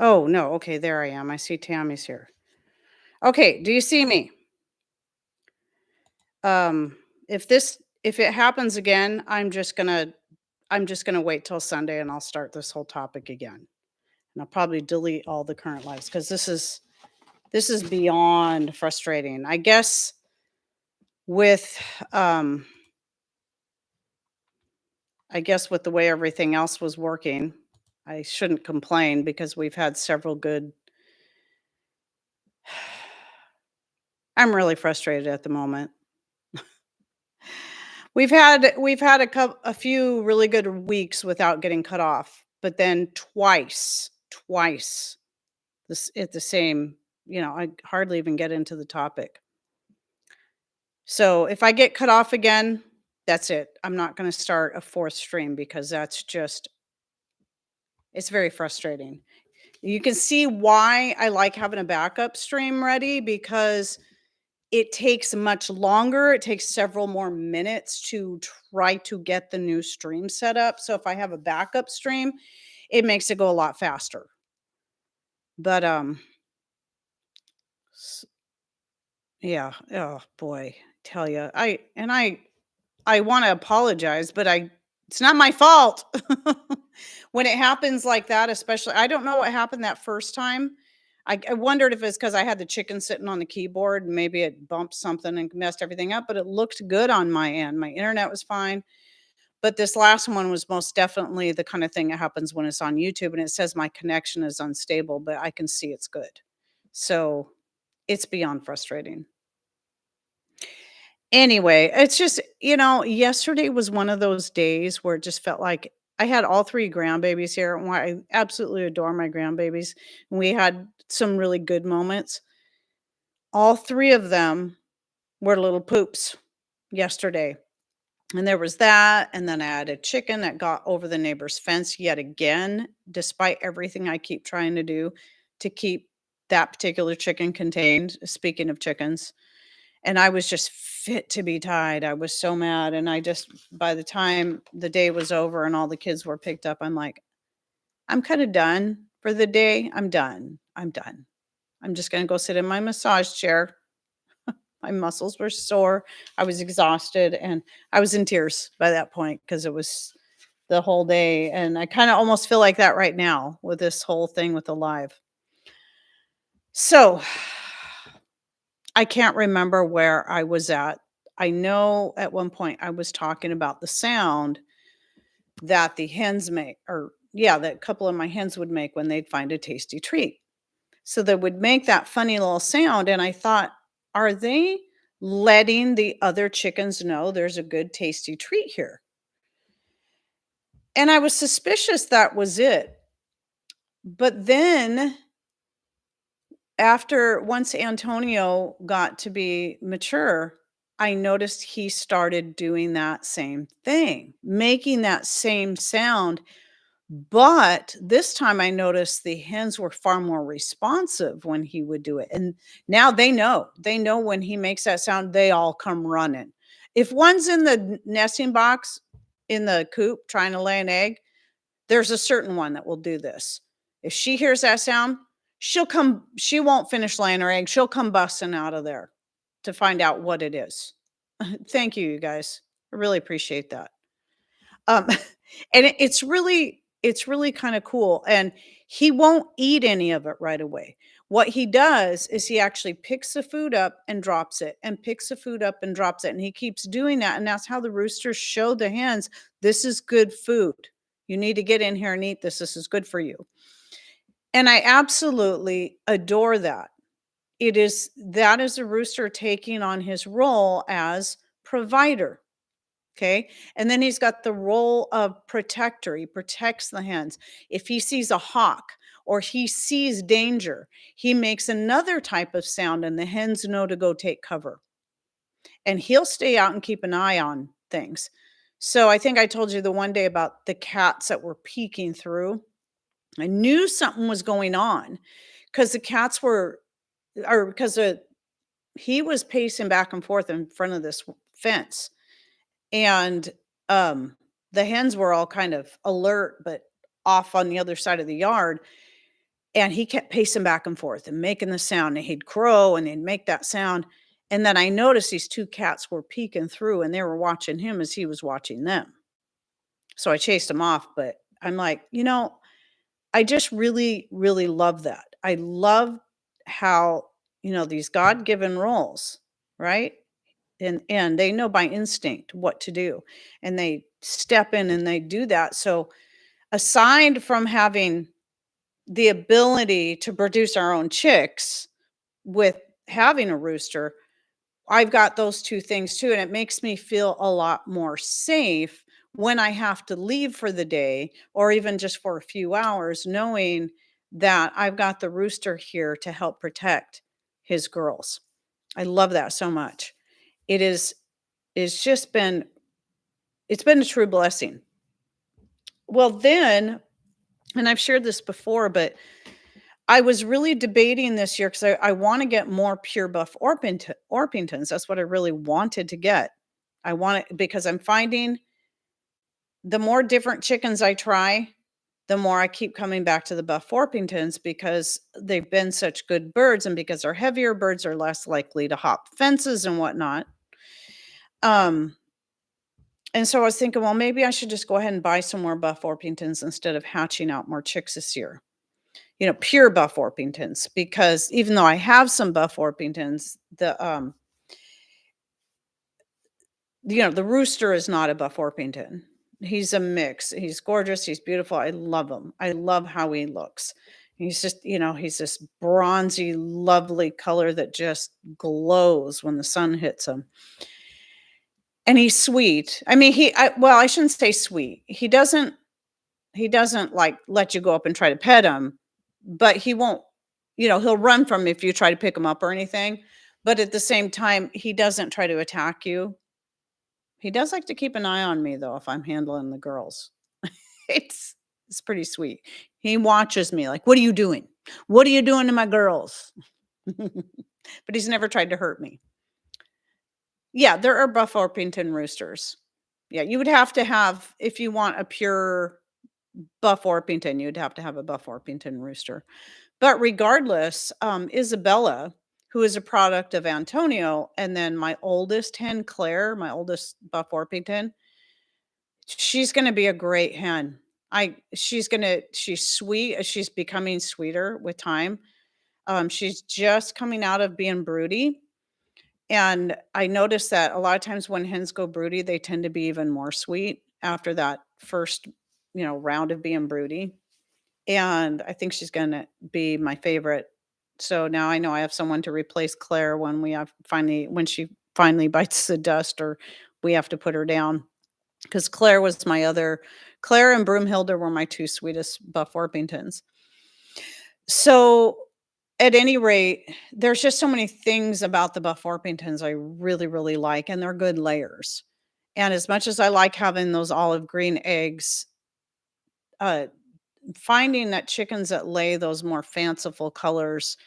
Oh, no. Okay, there I am. I see Tammy's here. Okay, do you see me? Um, if it happens again, I'm just gonna wait till Sunday and I'll start this whole topic again. And I'll probably delete all the current lives because this is beyond frustrating. With um I guess with the way everything else was working, I shouldn't complain because we've had several good. I'm really frustrated at the moment. We've had a few really good weeks without getting cut off, but then twice this at the same, I hardly even get into the topic. So if I get cut off again, that's it. I'm not going to start a fourth stream because it's very frustrating. You can see why I like having a backup stream ready because it takes much longer. It takes several more minutes to try to get the new stream set up. So if I have a backup stream, it makes it go a lot faster. But s- yeah, oh boy, tell you. I want to apologize, but it's not my fault. When it happens like that, especially I don't know what happened that first time. I wondered if it's because I had the chicken sitting on the keyboard and maybe it bumped something and messed everything up, but it looked good on my end. My internet was fine. But this last one was most definitely the kind of thing that happens when it's on YouTube and it says my connection is unstable, but I can see it's good. So it's beyond frustrating. Anyway, it's just, yesterday was one of those days where it just felt like I had all 3 grandbabies here, and I absolutely adore my grandbabies, and we had some really good moments. All 3 of them were little poops yesterday, and there was that, and then I had a chicken that got over the neighbor's fence yet again, despite everything I keep trying to do to keep that particular chicken contained, speaking of chickens. And I was just fit to be tied. I was so mad, and I just by the time the day was over and all the kids were picked up, I'm like, "I'm kinda done for the day. I'm done. I'm done. I'm just gonna go sit in my massage chair." My muscles were sore, I was exhausted, and I was in tears by that point because it was the whole day, and I kinda almost feel like that right now with this whole thing with the live. So I can't remember where I was at. I know at one point I was talking about the sound that the hens make, or yeah, that a couple of my hens would make when they'd find a tasty treat. So they would make that funny little sound. And I thought, are they letting the other chickens know there's a good tasty treat here? And I was suspicious that was it. But then after once Antonio got to be mature, I noticed he started doing that same thing, making that same sound. But this time I noticed the hens were far more responsive when he would do it. And now they know. They know when he makes that sound, they all come running. If one's in the nesting box in the coop trying to lay an egg, there's a certain one that will do this. If she hears that sound, she won't finish laying her egg. She'll come busting out of there to find out what it is. Thank you, you guys. I really appreciate that. Um, and it's really kind of cool. And he won't eat any of it right away. What he does is he actually picks the food up and drops it and picks the food up and drops it. And he keeps doing that. And that's how the roosters show the hens this is good food. You need to get in here and eat this. This is good for you. And I absolutely adore that. That is a rooster taking on his role as provider. Okay. And then he's got the role of protector. He protects the hens. If he sees a hawk or he sees danger, he makes another type of sound and the hens know to go take cover. And he'll stay out and keep an eye on things. So I think I told you the one day about the cats that were peeking through. I knew something was going on because the cats were, or because he was pacing back and forth in front of this fence. And, the hens were all kind of alert, but off on the other side of the yard, and he kept pacing back and forth and making the sound, and he'd crow and he'd make that sound, and then I noticed these 2 cats were peeking through, and they were watching him as he was watching them. So I chased him off, but I'm like, I just really, really love that. I love how, these God-given roles, right? And they know by instinct what to do, and they step in and they do that. So aside from having the ability to produce our own chicks with having a rooster, I've got those 2 things too, and it makes me feel a lot more safe when I have to leave for the day or even just for a few hours, knowing that I've got the rooster here to help protect his girls. I love that so much. It is it's just been a true blessing. Well, then, and I've shared this before, but I was really debating this year because I want to get more pure buff Orpingtons. That's what I really wanted to get. I want it because I'm finding the more different chickens I try, the more I keep coming back to the buff Orpingtons because they've been such good birds, and because they're heavier, birds are less likely to hop fences and whatnot. Um, and so I was thinking, well, maybe I should just go ahead and buy some more buff Orpingtons instead of hatching out more chicks this year. Pure buff Orpingtons, because even though I have some buff Orpingtons, the rooster is not a buff Orpington. He's a mix. He's gorgeous. He's beautiful. I love him. I love how he looks. He's this bronzy, lovely color that just glows when the sun hits him. And he's sweet. I mean, well, I shouldn't say sweet. He doesn't like let you go up and try to pet him, but he won't, he'll run from if you try to pick him up or anything. But at the same time, he doesn't try to attack you. He does like to keep an eye on me though if I'm handling the girls. It's it's pretty sweet. He watches me like, "What are you doing? What are you doing to my girls?" But he's never tried to hurt me. Yeah, there are buff Orpington roosters. Yeah, you would have to have, if you want a pure buff Orpington, you'd have to have a buff Orpington rooster. But regardless, Isabella, who is a product of Antonio, and then my oldest hen, Claire, my oldest buff Orpington, she's gonna be a great hen. She's sweet, she's becoming sweeter with time. She's just coming out of being broody, and I noticed that a lot of times when hens go broody, they tend to be even more sweet after that first, round of being broody. And I think she's gonna be my favorite. So now I know I have someone to replace Claire when she finally bites the dust or we have to put her down. Because Claire and Broomhilda were my 2 sweetest buff Orpingtons. So, at any rate, there's just so many things about the buff Orpingtons I really, really like, and they're good layers. And as much as I like having those olive green eggs, uh, finding that chickens that lay those more fanciful colors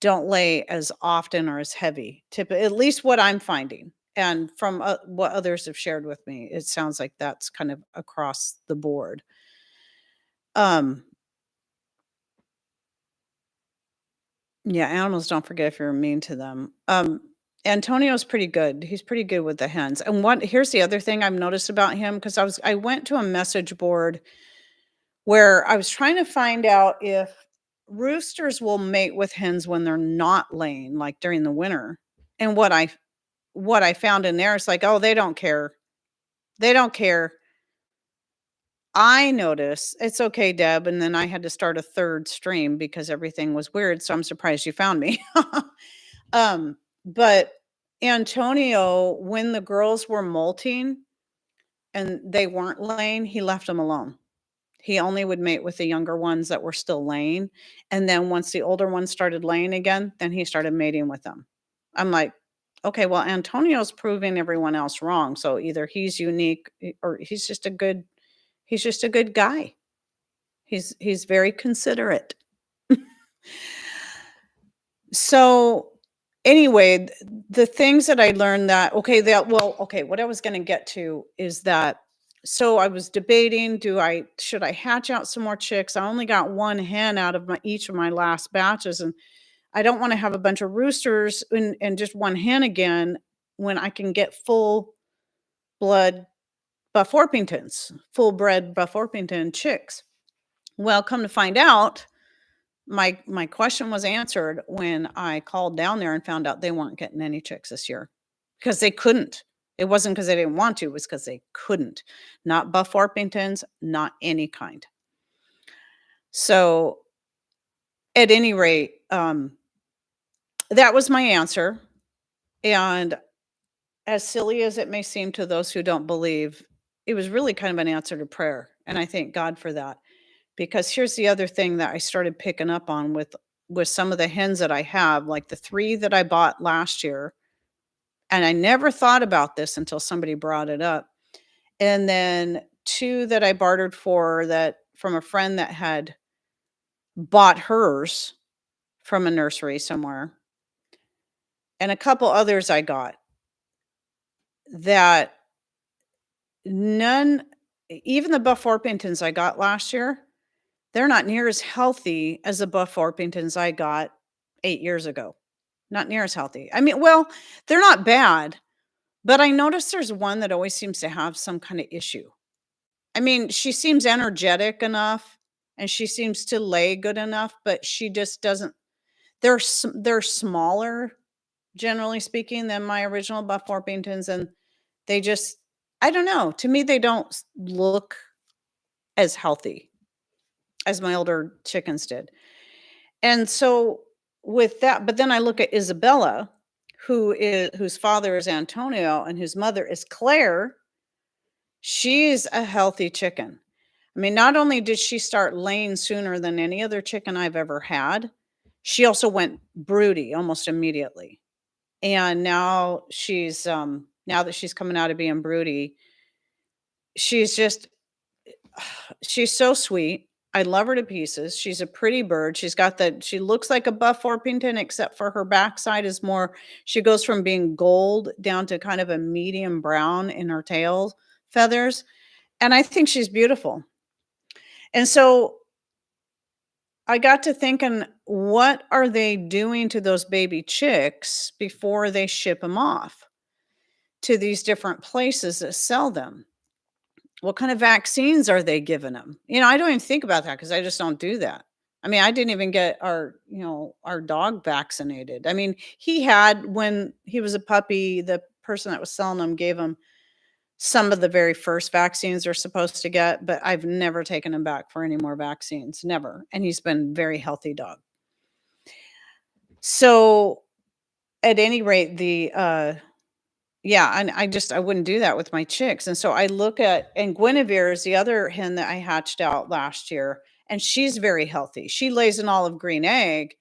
don't lay as often or as heavy. At least what I'm finding, and from what others have shared with me, it sounds like that's kind of across the board. Um, yeah, animals don't forget if you're mean to them. Antonio's pretty good. He's pretty good with the hens. And here's the other thing I've noticed about him, because I went to a message board where I was trying to find out if roosters will mate with hens when they're not laying, like during the winter. And what I found in there is like, oh, they don't care. They don't care. I notice it's okay, Deb. And then I had to start a third stream because everything was weird. So I'm surprised you found me. But Antonio, when the girls were molting and they weren't laying, he left them alone. He only would mate with the younger ones that were still laying, and then once the older ones started laying again, then he started mating with them. I'm like, "Okay, well, Antonio's proving everyone else wrong, so either he's unique, or he's just a good guy." He's very considerate. So, anyway, the things that I learned, what I was gonna get to is that So I was debating, should I hatch out some more chicks? I only got 1 hen out of my each of my last batches, and I don't wanna have a bunch of roosters and just 1 hen again when I can get full blood Buff Orpingtons, full bred Buff Orpington chicks. Well, come to find out, my question was answered when I called down there and found out they weren't getting any chicks this year because they couldn't. It wasn't because they didn't want to, it was because they couldn't. Not Buff Orpingtons, not any kind. So, at any rate, that was my answer, and as silly as it may seem to those who don't believe, it was really kind of an answer to prayer, and I thank God for that. Because here's the other thing that I started picking up on with some of the hens that I have, like the 3 that I bought last year, and I never thought about this until somebody brought it up. And then 2 that I bartered for that from a friend that had bought hers from a nursery somewhere, and a couple others I got that none even the Buff Orpingtons I got last year, they're not near as healthy as the Buff Orpingtons I got 8 years ago. Not near as healthy. I mean, well, they're not bad, but I noticed there's one that always seems to have some kinda issue. I mean, she seems energetic enough, and she seems to lay good enough, but she just doesn't they're smaller, generally speaking, than my original Buff Orpingtons, and they just I don't know, to me, they don't look as healthy as my older chickens did. And so with that but then I look at Isabella, whose father is Antonio and whose mother is Claire. She's a healthy chicken. I mean, not only did she start laying sooner than any other chicken I've ever had, she also went broody almost immediately. And now that she's coming out of being broody, she's just she's so sweet. I love her to pieces. She's a pretty bird. She looks like a Buff Orpington, except for her backside is more, she goes from being gold down to kind of a medium brown in her tail feathers. And I think she's beautiful. And so I got to thinking, what are they doing to those baby chicks before they ship them off to these different places that sell them? What kind of vaccines are they giving them? I don't even think about that because I just don't do that. I mean, I didn't even get our dog vaccinated. I mean, he had when he was a puppy, the person that was selling them gave him some of the very first vaccines they're supposed to get, but I've never taken him back for any more vaccines, never. And he's been very healthy dog. So, at any rate, yeah, and I wouldn't do that with my chicks, and so I look at and Guinevere is the other hen that I hatched out last year, and she's very healthy. She lays an olive green egg.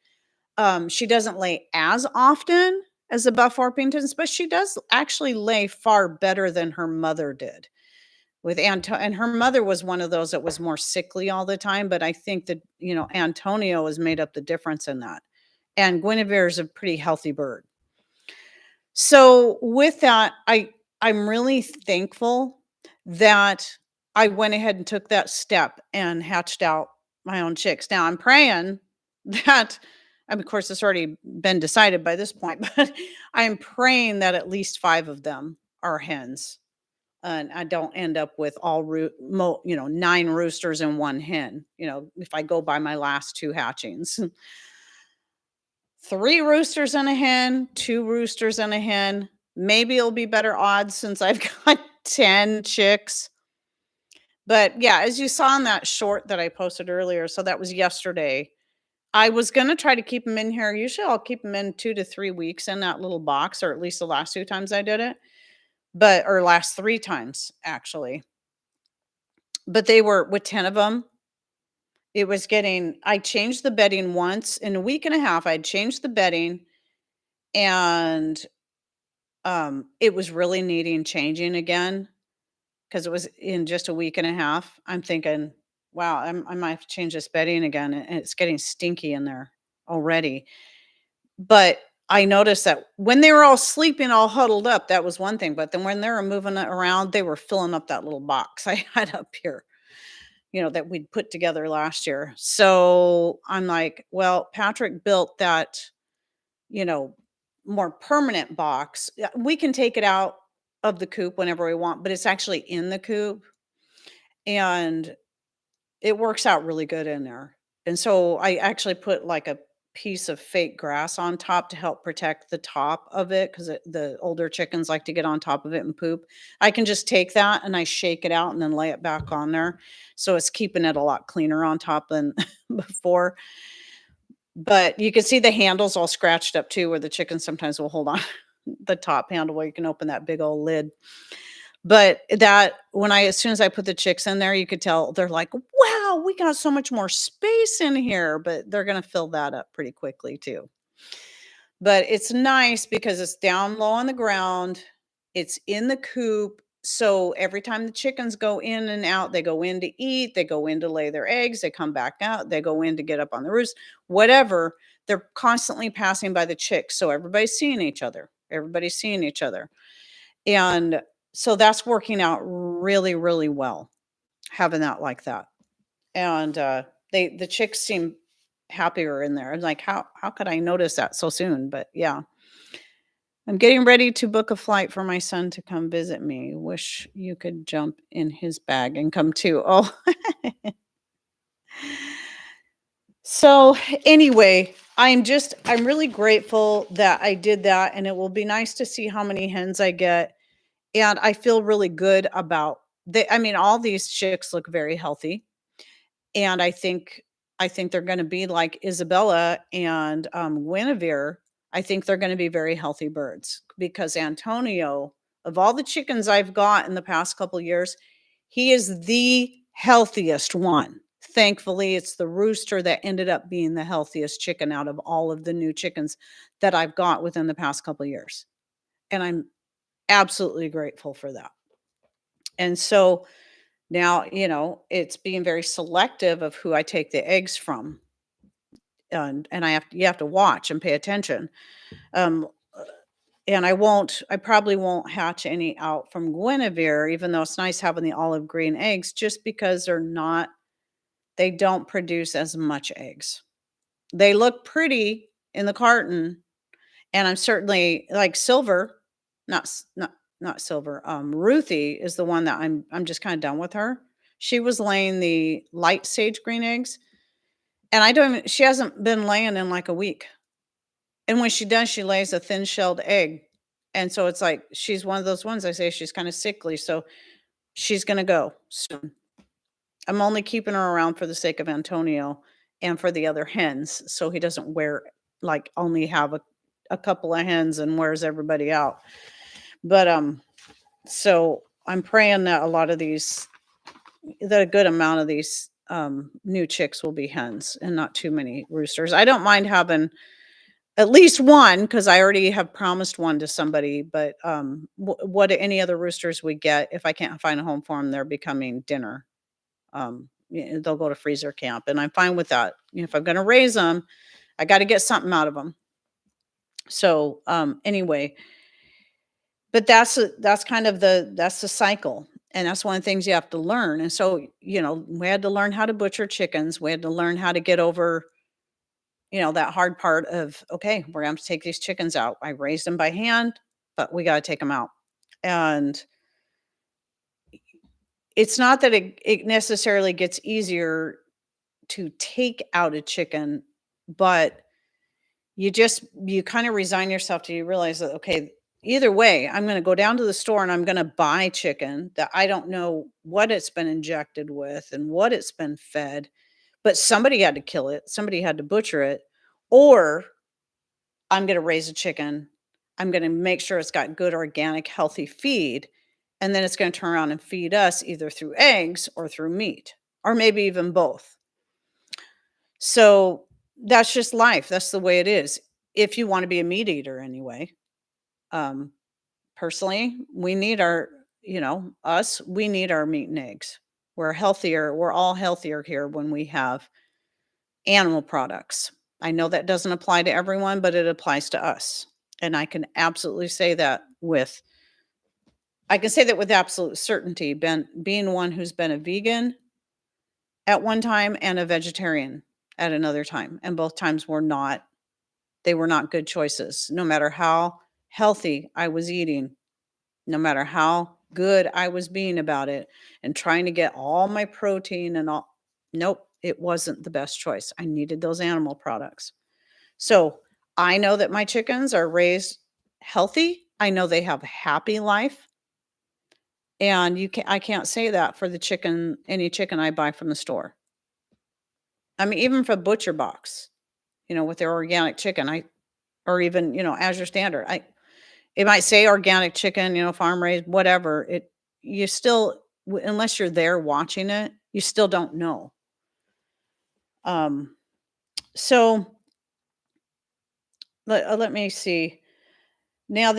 She doesn't lay as often as the Buff Orpingtons, but she does actually lay far better than her mother did. And her mother was one of those that was more sickly all the time, but I think that, Antonio has made up the difference in that. And Guinevere is a pretty healthy bird. So with that, I'm really thankful that I went ahead and took that step and hatched out my own chicks. Now I'm praying that of course it's already been decided by this point, but I'm praying that at least 5 of them are hens and I don't end up with 9 roosters and 1 hen, if I go by my last 2 hatchings. 3 roosters and a hen, 2 roosters and a hen. Maybe it'll be better odds since I've got 10 chicks. But yeah, as you saw in that short that I posted earlier, so that was yesterday. I was gonna try to keep them in here. Usually I'll keep them in 2 to 3 weeks in that little box, or at least the last 2 times I did it. Or last 3 times actually. But they were with 10 of them. I changed the bedding once in a week and a half. I'd changed the bedding and it was really needing changing again because it was in just a week and a half. I'm thinking, wow, I might have to change this bedding again, and it's getting stinky in there already. But I noticed that when they were all sleeping, all huddled up, that was one thing, but then when they were moving around, they were filling up that little box I had up here, that we'd put together last year. So I'm like, well, Patrick built that, you know, more permanent box. Yeah, we can take it out of the coop whenever we want, but it's actually in the coop and it works out really good in there. And so I actually put like a piece of fake grass on top to help protect the top of it because the older chickens like to get on top of it and poop. I can just take that and I shake it out and then lay it back on there. So it's keeping it a lot cleaner on top than before. But you can see the handles all scratched up too, where the chickens sometimes will hold on the top handle where you can open that big old lid. But that when I as soon as I put the chicks in there, you could tell they're like, "Wow, we got so much more space in here," but they're gonna fill that up pretty quickly too. But it's nice because it's down low on the ground, it's in the coop, so every time the chickens go in and out, they go in to eat, they go in to lay their eggs, they come back out, they go in to get up on the roost, whatever, they're constantly passing by the chicks, so everybody's seeing each other. Everybody's seeing each other. And so that's working out really, really well, having that like that. And, the chicks seem happier in there. I'm like, "How could I notice that so soon?" But yeah. I'm getting ready to book a flight for my son to come visit me. Wish you could jump in his bag and come too. Oh, so anyway, I'm really grateful that I did that, and it will be nice to see how many hens I get. And I feel really good about I mean, all these chicks look very healthy. And I think they're gonna be like Isabella and, Guinevere. I think they're gonna be very healthy birds because Antonio, of all the chickens I've got in the past couple years, he is the healthiest one. Thankfully, it's the rooster that ended up being the healthiest chicken out of all of the new chickens that I've got within the past couple years, and I'm absolutely grateful for that. And so now, it's being very selective of who I take the eggs from, and you have to watch and pay attention. Um, uh, and I probably won't hatch any out from Guinevere, even though it's nice having the olive green eggs, just because they don't produce as much eggs. They look pretty in the carton, and I'm certainly like Silver, not Silver, Ruthie is the one that I'm just kinda done with her. She was laying the light sage green eggs, and I don't even she hasn't been laying in, like, a week, and when she does, she lays a thin-shelled egg, and so it's like she's one of those ones I say she's kinda sickly, so she's gonna go soon. I'm only keeping her around for the sake of Antonio and for the other hens, so he doesn't only have a couple of hens and wears everybody out. But, so I'm praying that a good amount of these, new chicks will be hens and not too many roosters. I don't mind having at least one because I already have promised one to somebody, but, what any other roosters we get, if I can't find a home for them, they're becoming dinner. They'll go to freezer camp, and I'm fine with that. If I'm gonna raise them, I gotta get something out of them. So, anyway, but that's kind of that's the cycle, and that's one of the things you have to learn, and so, we had to learn how to butcher chickens, we had to learn how to get over, that hard part of, "Okay, we're gonna have to take these chickens out." I raised them by hand, but we gotta take them out, and it's not that it necessarily gets easier to take out a chicken, but you kinda resign yourself to you realize that, okay, either way, I'm gonna go down to the store and I'm gonna buy chicken that I don't know what it's been injected with and what it's been fed, but somebody had to kill it, somebody had to butcher it, or I'm gonna raise a chicken, I'm gonna make sure it's got good organic, healthy feed, and then it's gonna turn around and feed us either through eggs or through meat, or maybe even both. So, that's just life, that's the way it is, if you wanna be a meat eater anyway. Um, Personally, we need we need our meat and eggs. We're all healthier here when we have animal products. I know that doesn't apply to everyone, but it applies to us. And I can absolutely say that with I can say that with absolute certainty, being one who's been a vegan at one time and a vegetarian at another time, and both times were not good choices. No matter how healthy I was eating, no matter how good I was being about it and trying to get all my protein and all, nope, it wasn't the best choice. I needed those animal products. So, I know that my chickens are raised healthy. I know they have a happy life. And I can't say that for the chicken any chicken I buy from the store. I mean, even for butcher box, with their organic chicken, or even, as your standard. It might say organic chicken, farm raised, whatever. You still unless you're there watching it, you still don't know. Um, so let me see. Now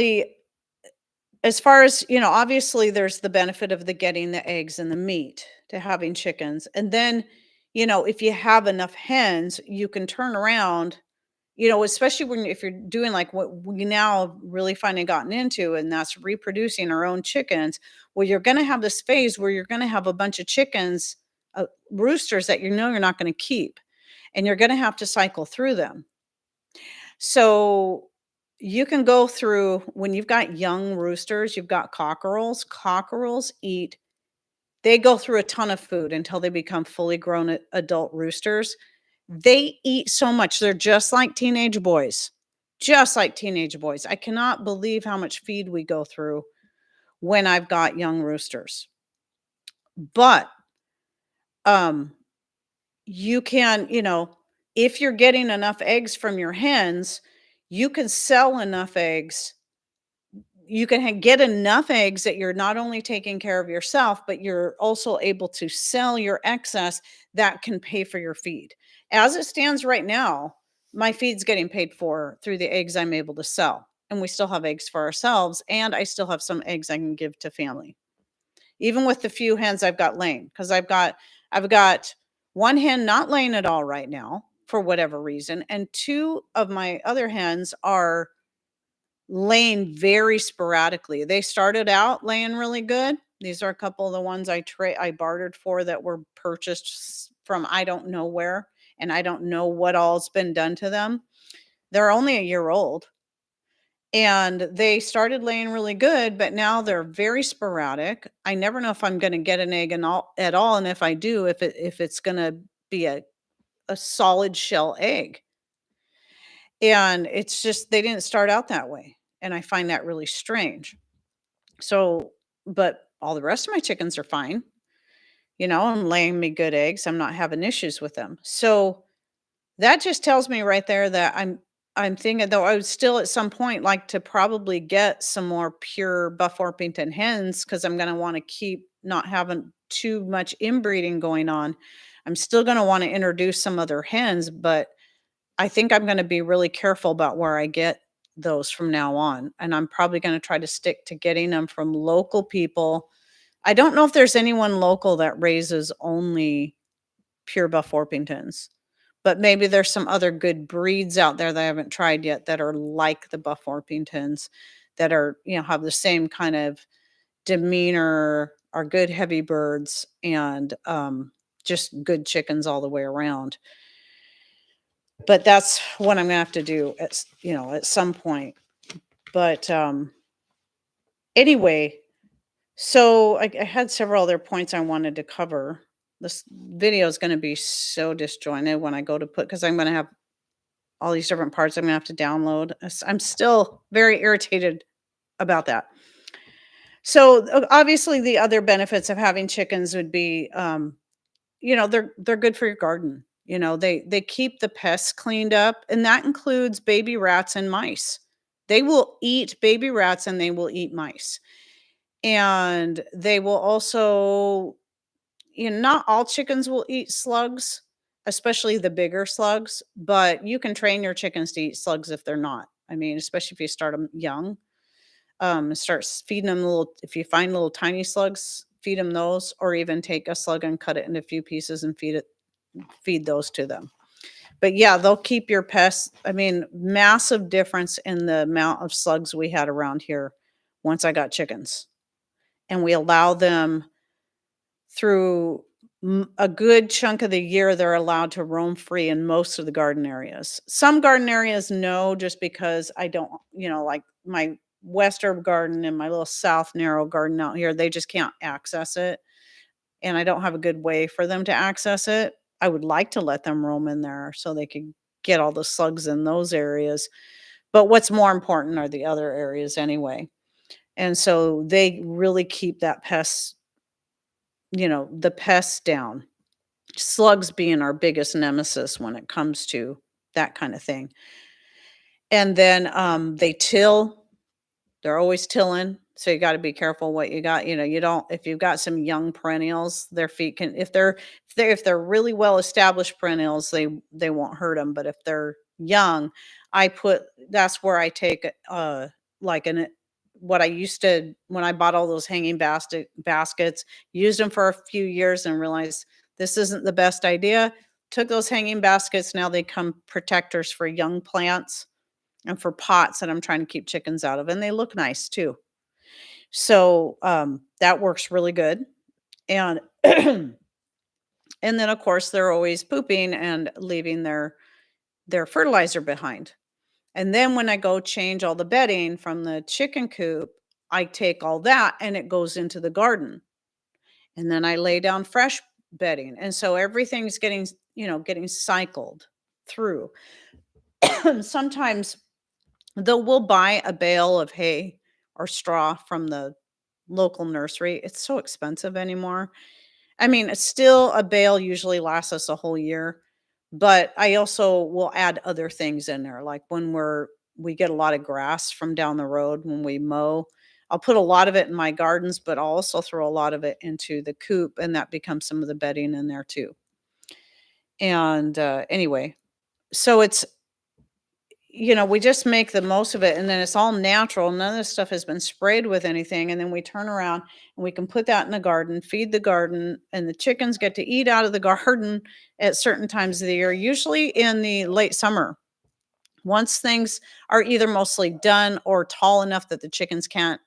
as far as, obviously there's the benefit of the getting the eggs and the meat to having chickens. And then, if you have enough hens, you can turn around, especially if you're doing like what we now really finally gotten into, and that's reproducing our own chickens. Well, you're going to have this phase where you're going to have a bunch of chickens, roosters that you're not going to keep, and you're going to have to cycle through them. So you can go through when you've got young roosters, you've got cockerels. Cockerels eat, they go through a ton of food until they become fully grown adult roosters. They eat so much. They're just like teenage boys. Just like teenage boys. I cannot believe how much feed we go through when I've got young roosters. But um you can, if you're getting enough eggs from your hens, you can sell enough eggs. You can get enough eggs that you're not only taking care of yourself, but you're also able to sell your excess that can pay for your feed. As it stands right now, my feed's getting paid for through the eggs I'm able to sell. And we still have eggs for ourselves. And I still have some eggs I can give to family, even with the few hens I've got laying. Because I've got one hen not laying at all right now for whatever reason. And two of my other hens are laying very sporadically. They started out laying really good. These are a couple of the ones I bartered for that were purchased from I don't know where, and I don't know what all's been done to them. They're only a year old, and they started laying really good, but now they're very sporadic. I never know if I'm going to get an egg at all, and if I do, if it's going to be a solid shell egg. And it's just they didn't start out that way, and I find that really strange. So, but all the rest of my chickens are fine, and laying me good eggs. I'm not having issues with them. So that just tells me right there that I'm thinking, though, I would still at some point like to probably get some more pure Buff Orpington hens, because I'm going to want to keep not having too much inbreeding going on. I'm still going to want to introduce some other hens, but I think I'm gonna be really careful about where I get those from now on, and I'm probably gonna try to stick to getting them from local people. I don't know if there's anyone local that raises only pure Buff Orpingtons, but maybe there's some other good breeds out there that I haven't tried yet that are like the Buff Orpingtons, that are, have the same kind of demeanor, are good heavy birds, and, just good chickens all the way around. But that's what I'm gonna have to do at some point. But, anyway, so I had several other points I wanted to cover. This video is gonna be so disjointed when I go to because I'm gonna have all these different parts I'm gonna have to download. I'm still very irritated about that. So, obviously, the other benefits of having chickens would be, they're good for your garden. They keep the pests cleaned up, and that includes baby rats and mice. They will eat baby rats and they will eat mice. And they will also, not all chickens will eat slugs, especially the bigger slugs, but you can train your chickens to eat slugs if they're not. I mean, especially if you start them young. Feeding them if you find little tiny slugs, feed them those, or even take a slug and cut it into a few pieces and feed those to them. But yeah, they'll keep your pests. I mean, massive difference in the amount of slugs we had around here once I got chickens. And we allow them through a good chunk of the year, they're allowed to roam free in most of the garden areas. Some garden areas, no, just because I don't, like my western garden and my little south narrow garden out here, they just can't access it. And I don't have a good way for them to access it. I would like to let them roam in there so they could get all the slugs in those areas. But what's more important are the other areas anyway. And so they really keep that the pests down. Slugs being our biggest nemesis when it comes to that kind of thing. And then they till. They're always tilling, so you gotta be careful what you got, you don't if you've got some young perennials, their feet can if they're really well established perennials, they won't hurt them. But if they're young, that's where I take, like, what I used to when I bought all those hanging baskets, used them for a few years and realized this isn't the best idea. Took those hanging baskets, now they come protectors for young plants and for pots that I'm trying to keep chickens out of, and they look nice too. So, that works really good, and and then, of course, they're always pooping and leaving their fertilizer behind, and then when I go change all the bedding from the chicken coop, I take all that and it goes into the garden, and then I lay down fresh bedding, and so everything's getting cycled through. Sometimes though we'll buy a bale of hay or straw from the local nursery. It's so expensive anymore. I mean, it's still a bale usually lasts us a whole year, but I also will add other things in there. Like when we get a lot of grass from down the road when we mow, I'll put a lot of it in my gardens, but I'll also throw a lot of it into the coop, and that becomes some of the bedding in there too. And anyway, so we just make the most of it, and then it's all natural. None of this stuff has been sprayed with anything, and then we turn around and we can put that in the garden, feed the garden, and the chickens get to eat out of the garden at certain times of the year, usually in the late summer. Once things are either mostly done or tall enough that the chickens can't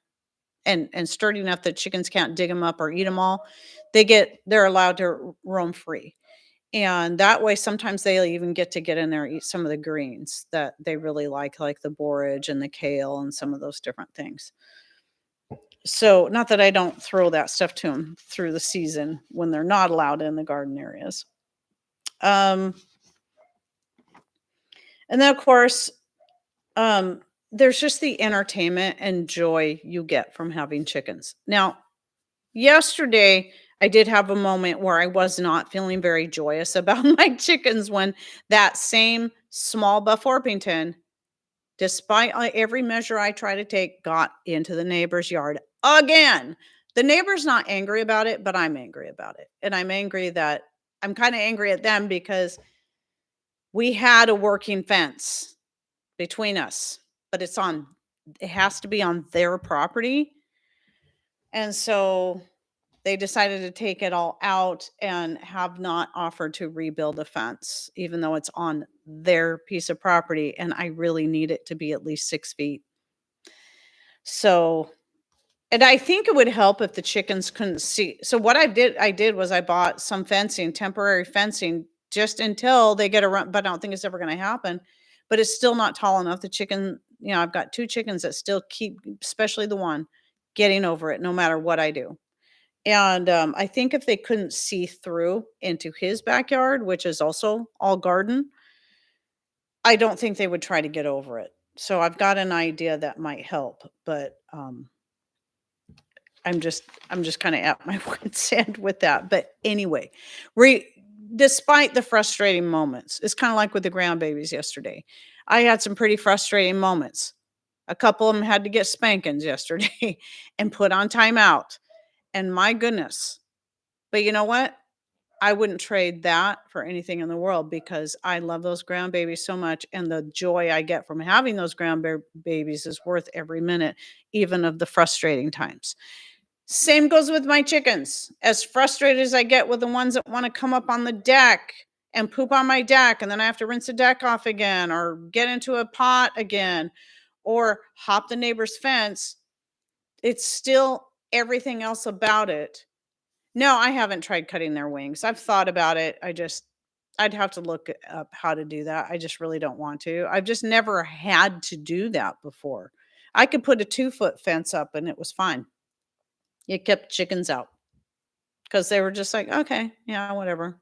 and sturdy enough that chickens can't dig them up or eat them all, they're allowed to roam free. And that way, sometimes they'll even get to get in there and eat some of the greens that they really like the borage and the kale and some of those different things. So, not that I don't throw that stuff to them through the season when they're not allowed in the garden areas. Um, and then, of course, um, there's just the entertainment and joy you get from having chickens. Now, yesterday, I did have a moment where I was not feeling very joyous about my chickens when that same small Buff Orpington, despite every measure I try to take, got into the neighbor's yard again. The neighbor's not angry about it, but I'm angry about it. And I'm kind of angry at them because we had a working fence between us, but it has to be on their property. And so they decided to take it all out and have not offered to rebuild a fence, even though it's on their piece of property. And I really need it to be at least 6 feet. So, and I think it would help if the chickens couldn't see. So what I did was I bought some fencing, temporary fencing, just until they get around, but I don't think it's ever going to happen. But it's still not tall enough. The chicken, I've got 2 chickens that still keep, especially the one, getting over it no matter what I do. And, I think if they couldn't see through into his backyard, which is also all garden, I don't think they would try to get over it. So I've got an idea that might help, but, I'm just kinda at my wit's end with that. But anyway, re despite the frustrating moments, it's kinda like with the grandbabies yesterday. I had some pretty frustrating moments. A couple of them had to get spankings yesterday and put on timeout, and my goodness. But you know what? I wouldn't trade that for anything in the world because I love those grandbabies so much, and the joy I get from having those babies is worth every minute, even of the frustrating times. Same goes with my chickens. As frustrated as I get with the ones that wanna come up on the deck and poop on my deck, and then I have to rinse the deck off again or get into a pot again or hop the neighbor's fence, it's still everything else about it. No, I haven't tried cutting their wings. I've thought about it. I'd have to look up how to do that. I just really don't want to. I've just never had to do that before. I could put a 2-foot fence up and it was fine. It kept chickens out because they were just like, okay, yeah, whatever.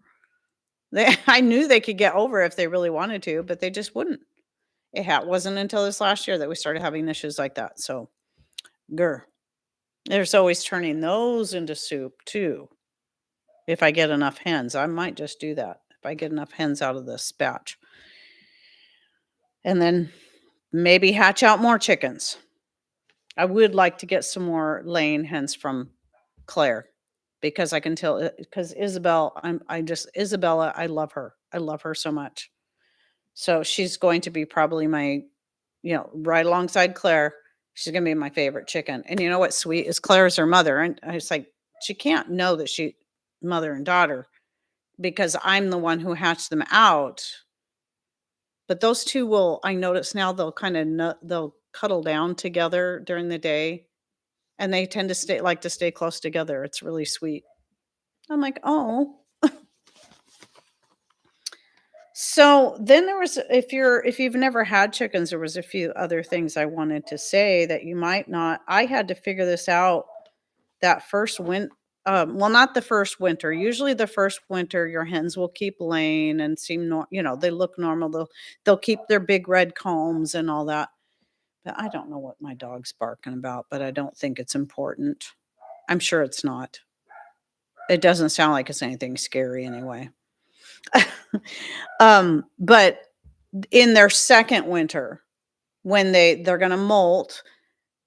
I knew they could get over if they really wanted to, but they just wouldn't. Wasn't until this last year that we started having issues like that. So, grr. There's always turning those into soup too. If I get enough hens, I might just do that. If I get enough hens out of this batch, and then maybe hatch out more chickens. I would like to get some more laying hens from Claire because I can tell because Isabel, Isabella, I love her. I love her so much. So she's going to be probably my, right alongside Claire. She's gonna be my favorite chicken. And you know what's sweet is Claire's her mother. And I was like, she can't know that she mother and daughter because I'm the one who hatched them out. But those 2 will I notice now they'll cuddle down together during the day, and they tend to stay close together. It's really sweet. I'm like, "Oh." So, then there was if you've never had chickens, there was a few other things I wanted to say that you might not. I had to figure this out that first well, not the first winter. Usually the first winter, your hens will keep laying and they look normal. They'll keep their big red combs and all that. But I don't know what my dog's barking about, but I don't think it's important. I'm sure it's not. It doesn't sound like it's anything scary anyway. But in their second winter, when they're gonna molt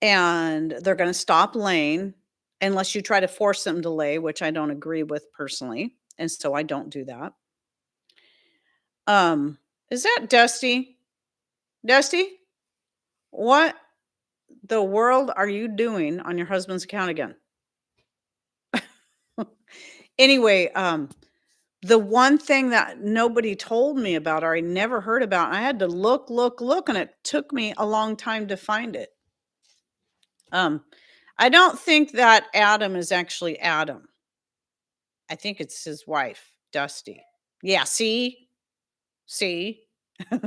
and they're gonna stop laying unless you try to force them to lay, which I don't agree with personally, and so I don't do that. Is that Dusty? Dusty, what the world are you doing on your husband's account again? Anyway, the one thing that nobody told me about or I never heard about, and I had to look, and it took me a long time to find it. I don't think that Adam is actually Adam. I think it's his wife, Dusty. Yeah, see? See? I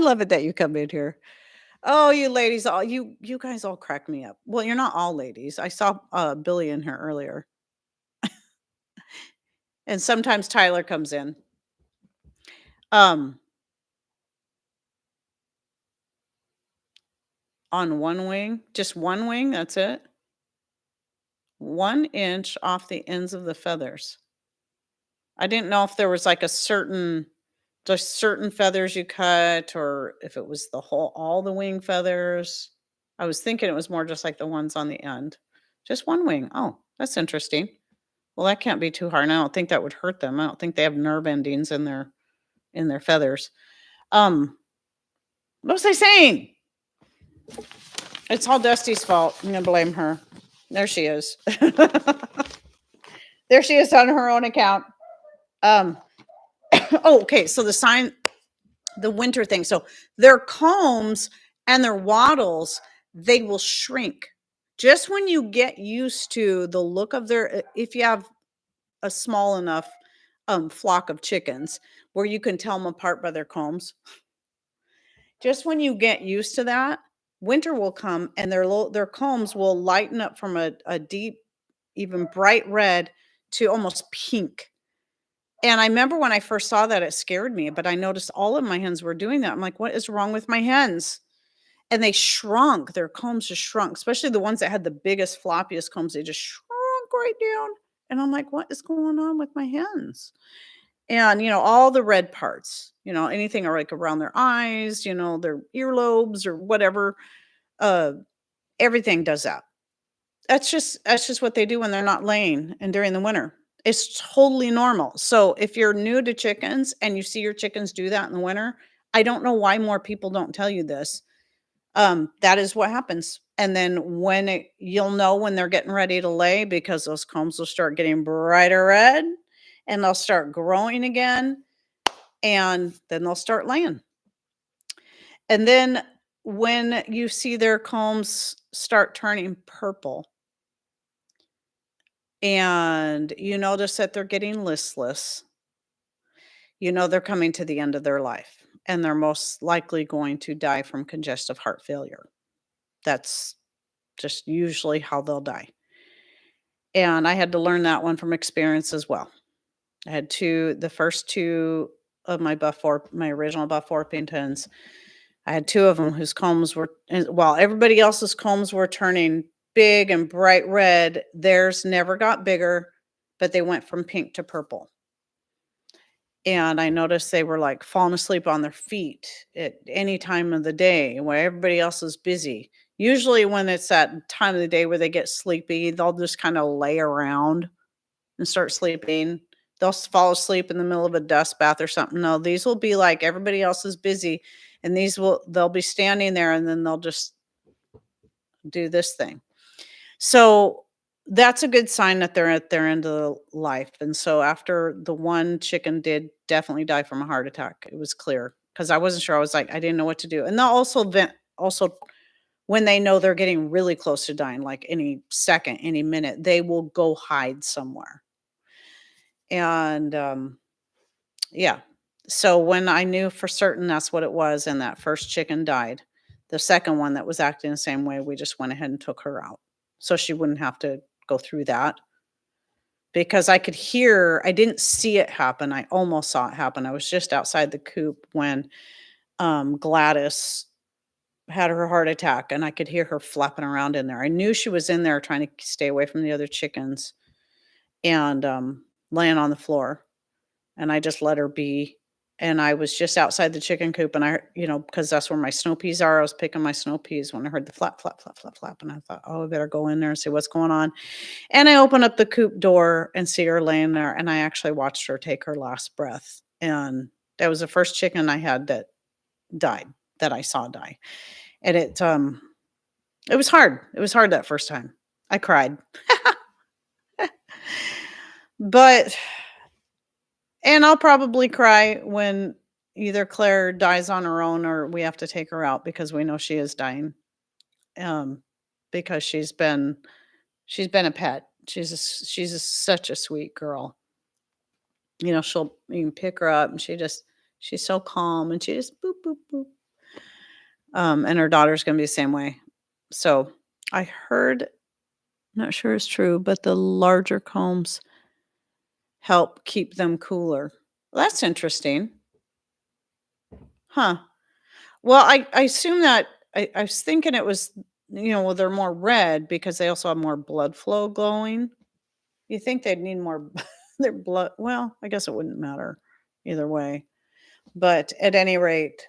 love it that you come in here. Oh, you ladies, all you guys all crack me up. Well, you're not all ladies. I saw Billy in here earlier. And sometimes Tyler comes in. Um on one wing, just one wing, that's it. 1 inch off the ends of the feathers. I didn't know if there was like just certain feathers you cut or if it was all the wing feathers. I was thinking it was more just like the ones on the end. Just one wing. Oh, that's interesting. Well, that can't be too hard. And I don't think that would hurt them. I don't think they have nerve endings in their feathers. What was I saying? It's all Dusty's fault. I'm gonna blame her. There she is. There she is on her own account. Oh, okay. So the winter thing. So their combs and their wattles, they will shrink. Just when you get used to the look of if you have a small enough flock of chickens where you can tell them apart by their combs, just when you get used to that, winter will come and their combs will lighten up from a deep, even bright red to almost pink. And I remember when I first saw that, it scared me, but I noticed all of my hens were doing that. I'm like, what is wrong with my hens? And they shrunk. Their combs just shrunk, especially the ones that had the biggest, floppiest combs. They just shrunk right down. And I'm like, what is going on with my hens? And, all the red parts, anything like around their eyes, their earlobes or whatever, uh, everything does that. That's just what they do when they're not laying and during the winter. It's totally normal. So if you're new to chickens and you see your chickens do that in the winter, I don't know why more people don't tell you this. That is what happens. And then you'll know when they're getting ready to lay because those combs will start getting brighter red and they'll start growing again, and then they'll start laying. And then when you see their combs start turning purple and you notice that they're getting listless, you know they're coming to the end of their life and they're most likely going to die from congestive heart failure. That's just usually how they'll die. And I had to learn that one from experience as well. I had the first two of my original Buff Orpingtons. I had two of them whose combs were, while everybody else's combs were turning big and bright red, theirs never got bigger, but they went from pink to purple. And I noticed they were like falling asleep on their feet at any time of the day where everybody else is busy. Usually, when it's that time of the day where they get sleepy, they'll just kind of lay around and start sleeping. They'll fall asleep in the middle of a dust bath or something. No, these will be like everybody else is busy, and they'll be standing there, and then they'll just do this thing. So that's a good sign that they're at their end of life. And so after the one chicken did definitely die from a heart attack, it was clear because I wasn't sure. I was like, I didn't know what to do. And they'll also when they know they're getting really close to dying, like any second, any minute, they will go hide somewhere. And yeah. So when I knew for certain that's what it was, and that first chicken died, the second one that was acting the same way, we just went ahead and took her out so she wouldn't have to go through that. Because I didn't see it happen. I almost saw it happen. I was just outside the coop when Gladys had her heart attack, and I could hear her flapping around in there. I knew she was in there trying to stay away from the other chickens and laying on the floor. And I just let her be. And I was just outside the chicken coop, and because that's where my snow peas are. I was picking my snow peas when I heard the flap, flap, flap, flap, flap. And I thought, oh, I better go in there and see what's going on. And I open up the coop door and see her laying there. And I actually watched her take her last breath. And that was the first chicken I had that died, that I saw die. And it was hard. It was hard that first time. I cried. But and I'll probably cry when either Claire dies on her own or we have to take her out because we know she is dying. Um, because she's been a pet. Such a sweet girl. You can pick her up and she's so calm and she just boop, boop, boop. And her daughter's gonna be the same way. So I heard, not sure it's true, but the larger combs help keep them cooler. Well, that's interesting. Huh. Well, I assume that I was thinking it was, well, they're more red because they also have more blood flow going. You think they'd need more their blood, well, I guess it wouldn't matter either way. But at any rate,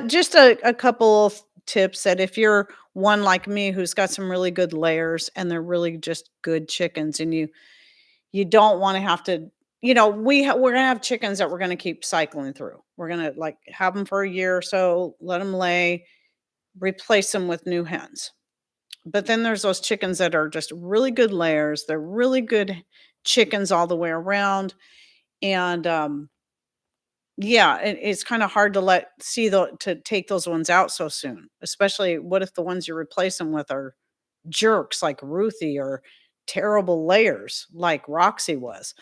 just a couple of tips that if you're one like me who's got some really good layers and they're really just good chickens, and you don't wanna have to, we're gonna have chickens that we're gonna keep cycling through. We're gonna, like, have them for a year or so, let them lay, replace them with new hens. But then there's those chickens that are just really good layers. They're really good chickens all the way around, and, yeah, it's kinda hard to to take those ones out so soon, especially what if the ones you replace them with are jerks like Ruthie or terrible layers like Roxy was.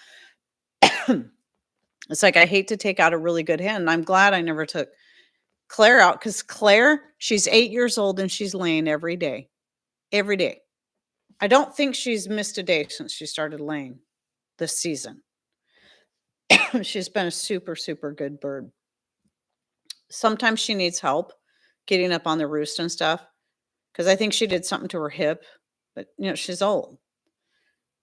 It's like I hate to take out a really good hen, and I'm glad I never took Claire out because Claire, she's 8 years old and she's laying every day. Every day. I don't think she's missed a day since she started laying this season. She's been a super, super good bird. Sometimes she needs help getting up on the roost and stuff because I think she did something to her hip, but she's old.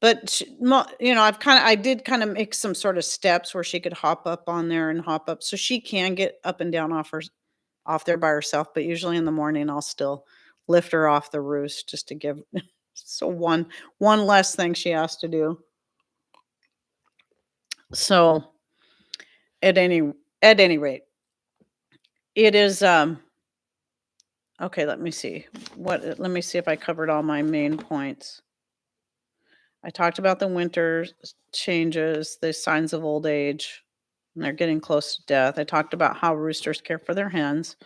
But I did kind of make some sort of steps where she could hop up on there and hop up, so she can get up and down off there by herself. But usually in the morning, I'll still lift her off the roost just to give so one less thing she has to do. So at any rate, it is okay. Let me see if I covered all my main points. I talked about the winter changes, the signs of old age, and they're getting close to death. I talked about how roosters care for their hens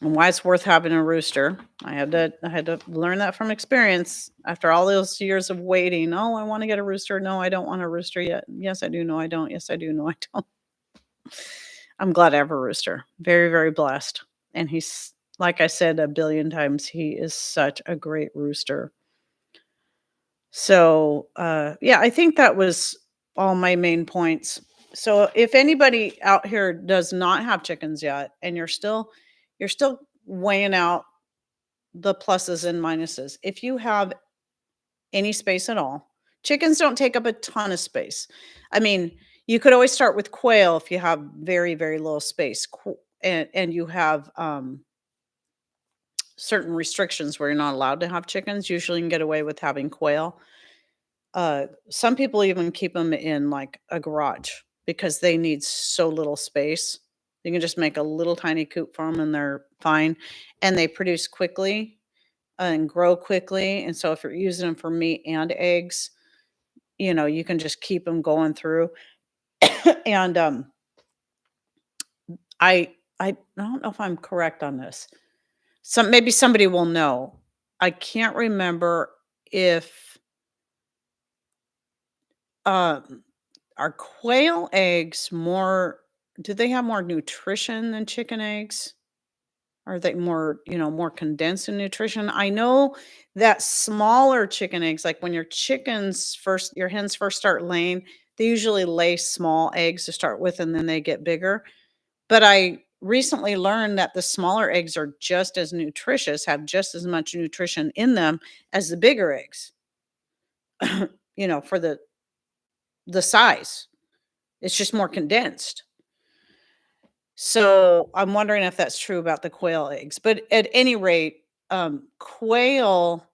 and why it's worth having a rooster. I had to learn that from experience after all those years of waiting. Oh, I want to get a rooster. No, I don't want a rooster yet. Yes, I do. No, I don't. Yes, I do. No, I don't. I'm glad I have a rooster. Very, very blessed. And he's, like I said a billion times, he is such a great rooster. So, yeah, I think that was all my main points. So, if anybody out here does not have chickens yet, and you're still weighing out the pluses and minuses. If you have any space at all, chickens don't take up a ton of space. I mean, you could always start with quail if you have very, very little space, and you have certain restrictions where you're not allowed to have chickens. Usually, you can get away with having quail. Some people even keep them in like a garage because they need so little space. You can just make a little tiny coop for them and they're fine. And they produce quickly and grow quickly. And so if you're using them for meat and eggs, you can just keep them going through. And I don't know if I'm correct on this. Maybe somebody will know. I can't remember if um are quail eggs more do they have more nutrition than chicken eggs? Are they more condensed in nutrition? I know that smaller chicken eggs, like when your hens first start laying, they usually lay small eggs to start with and then they get bigger. But I recently learned that the smaller eggs are just as nutritious, have just as much nutrition in them as the bigger eggs, for the size. It's just more condensed. So, I'm wondering if that's true about the quail eggs, but at any rate, quail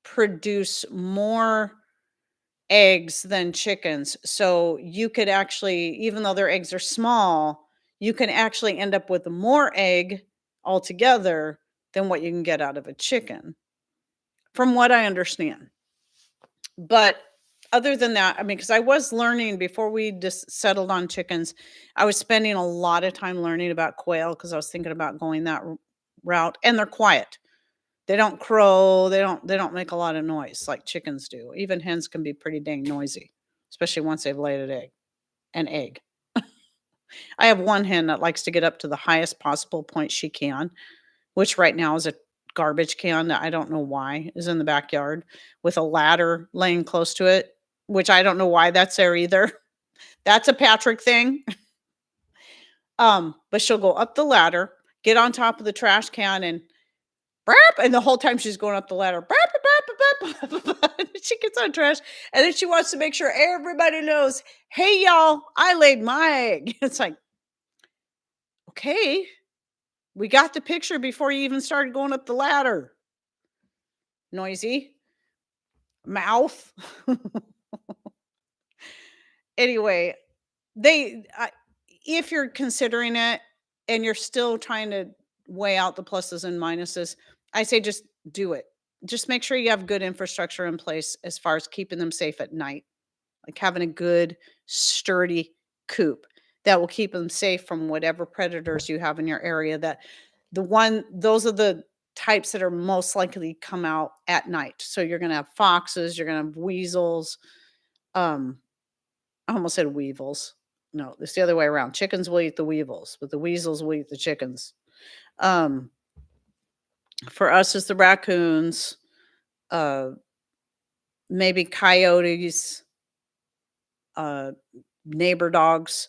produce more eggs than chickens. So, you could actually even though their eggs are small, you can actually end up with more egg altogether than what you can get out of a chicken, from what I understand. But other than that, I mean, because I was learning before we just settled on chickens, I was spending a lot of time learning about quail because I was thinking about going that route. And they're quiet. They don't crow. They don't make a lot of noise like chickens do. Even hens can be pretty dang noisy, especially once they've laid an egg. I have one hen that likes to get up to the highest possible point she can, which right now is a garbage can that I don't know why is in the backyard with a ladder laying close to it, which I don't know why that's there either. That's a Patrick thing. But she'll go up the ladder, get on top of the trash can and brap, and the whole time she's going up the ladder, brap, brap, brap, brap, brap, brap, and she gets on trash, and then she wants to make sure everybody knows, "Hey, y'all, I laid my egg." It's like, okay, we got the picture before you even started going up the ladder. Noisy mouth. Anyway, if you're considering it and you're still trying to weigh out the pluses and minuses, I say just do it. Just make sure you have good infrastructure in place as far as keeping them safe at night, like having a good, sturdy coop that will keep them safe from whatever predators you have in your area. Those are the types that are most likely to come out at night. So you're going to have foxes, you're going to have weasels. Um, I almost said weevils. No, it's the other way around. Chickens will eat the weevils, but the weasels will eat the chickens. Um, for us, it's the raccoons, uh, maybe coyotes, uh, neighbor dogs.